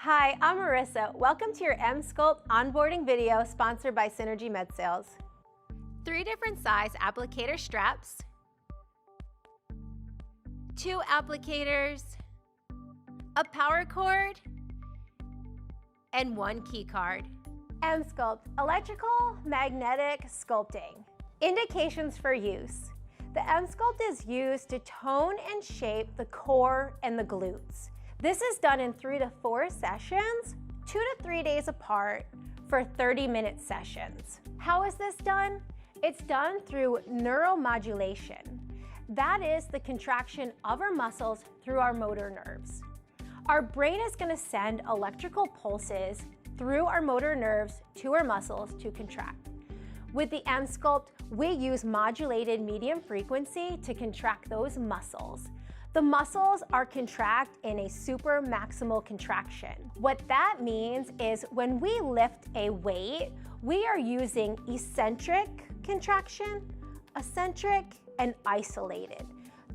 Hi, I'm Marissa. Welcome to your Emsculpt onboarding video sponsored by Synergy MedSales. 3 different size applicator straps, 2 applicators, a power cord, and 1 key card. Emsculpt, electrical magnetic sculpting. Indications for use. The Emsculpt is used to tone and shape the core and the glutes. This is done in 3 to 4 sessions, 2 to 3 days apart for 30-minute sessions. How is this done? It's done through neuromodulation. That is the contraction of our muscles through our motor nerves. Our brain is going to send electrical pulses through our motor nerves to our muscles to contract. With the Emsculpt, we use modulated medium frequency to contract those muscles. The muscles are contract in a super maximal contraction. What that means is when we lift a weight, we are using eccentric contraction, eccentric, and isolated.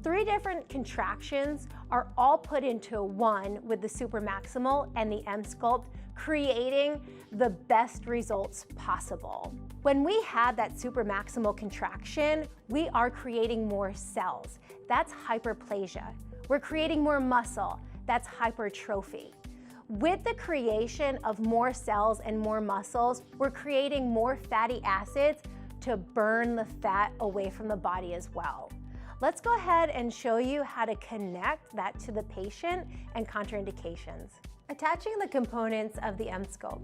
3 different contractions are all put into one with the super maximal and the Emsculpt, creating the best results possible. When we have that super maximal contraction, we are creating more cells. That's hyperplasia. We're creating more muscle. That's hypertrophy. With the creation of more cells and more muscles, we're creating more fatty acids to burn the fat away from the body as well. Let's go ahead and show you how to connect that to the patient and contraindications. Attaching the components of the Emsculpt.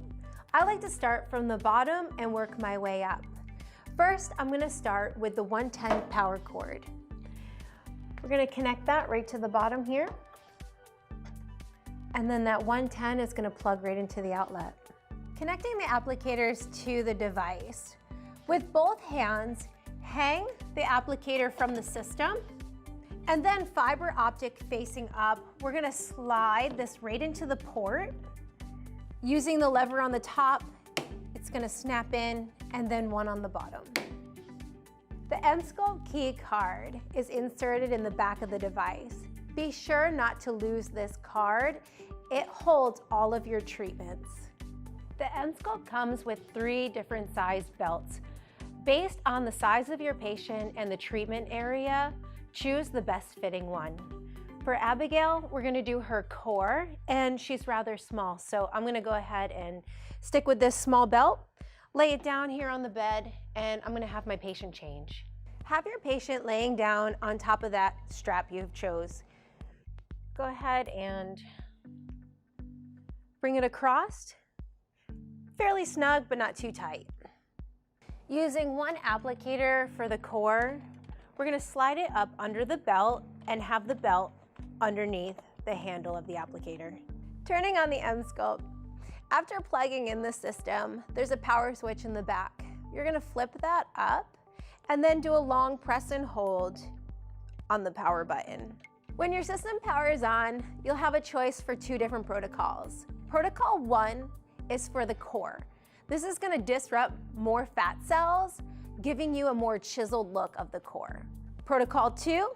I like to start from the bottom and work my way up. First, I'm going to start with the 110 power cord. We're going to connect that right to the bottom here. And then that 110 is going to plug right into the outlet. Connecting the applicators to the device. With both hands, hang the applicator from the system, and then fiber optic facing up, we're gonna slide this right into the port. Using the lever on the top, it's gonna snap in, and then one on the bottom. The Emsculpt key card is inserted in the back of the device. Be sure not to lose this card. It holds all of your treatments. The Emsculpt comes with 3 different size belts. Based on the size of your patient and the treatment area, choose the best fitting one. For Abigail, we're gonna do her core, and she's rather small, so I'm gonna go ahead and stick with this small belt, lay it down here on the bed, and I'm gonna have my patient change. Have your patient laying down on top of that strap you've chose. Go ahead and bring it across, fairly snug, but not too tight. Using 1 applicator for the core, we're going to slide it up under the belt and have the belt underneath the handle of the applicator. Turning on the Emsculpt. After plugging in the system, there's a power switch in the back. You're going to flip that up and then do a long press and hold on the power button. When your system powers on, you'll have a choice for 2 different protocols. Protocol 1 is for the core. This is going to disrupt more fat cells, giving you a more chiseled look of the core. Protocol 2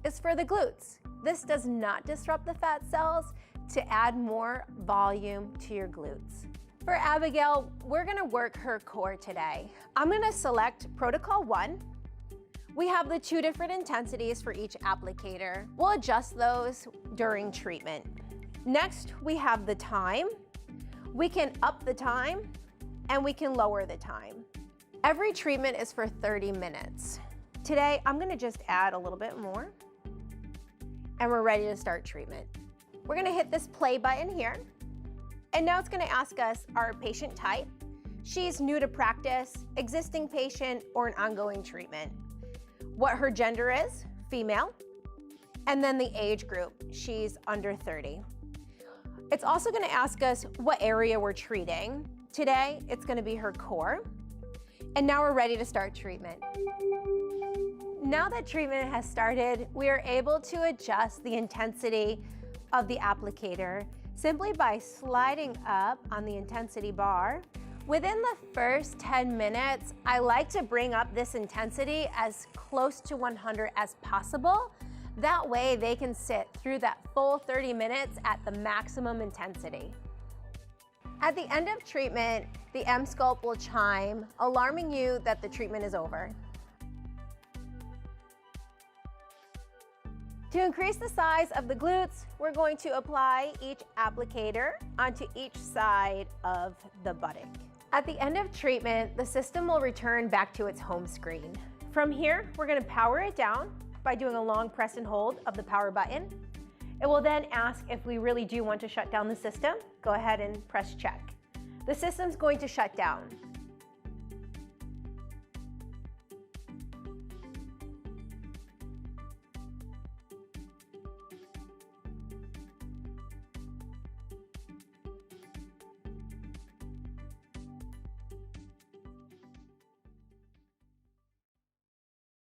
is for the glutes. This does not disrupt the fat cells to add more volume to your glutes. For Abigail, we're going to work her core today. I'm going to select Protocol 1. We have the 2 different intensities for each applicator. We'll adjust those during treatment. Next, we have the time. We can up the time, and we can lower the time. Every treatment is for 30 minutes. Today, I'm gonna just add a little bit more, and we're ready to start treatment. We're gonna hit this play button here, and now it's gonna ask us our patient type. She's new to practice, existing patient, or an ongoing treatment. What her gender is, female, and then the age group, she's under 30. It's also gonna ask us what area we're treating. Today, it's gonna be her core. And now we're ready to start treatment. Now that treatment has started, we are able to adjust the intensity of the applicator simply by sliding up on the intensity bar. Within the first 10 minutes, I like to bring up this intensity as close to 100 as possible. That way they can sit through that full 30 minutes at the maximum intensity. At the end of treatment, the Emsculpt will chime, alarming you that the treatment is over. To increase the size of the glutes, we're going to apply each applicator onto each side of the buttock. At the end of treatment, the system will return back to its home screen. From here, we're going to power it down by doing a long press and hold of the power button. It will then ask if we really do want to shut down the system. Go ahead and press check. The system's going to shut down.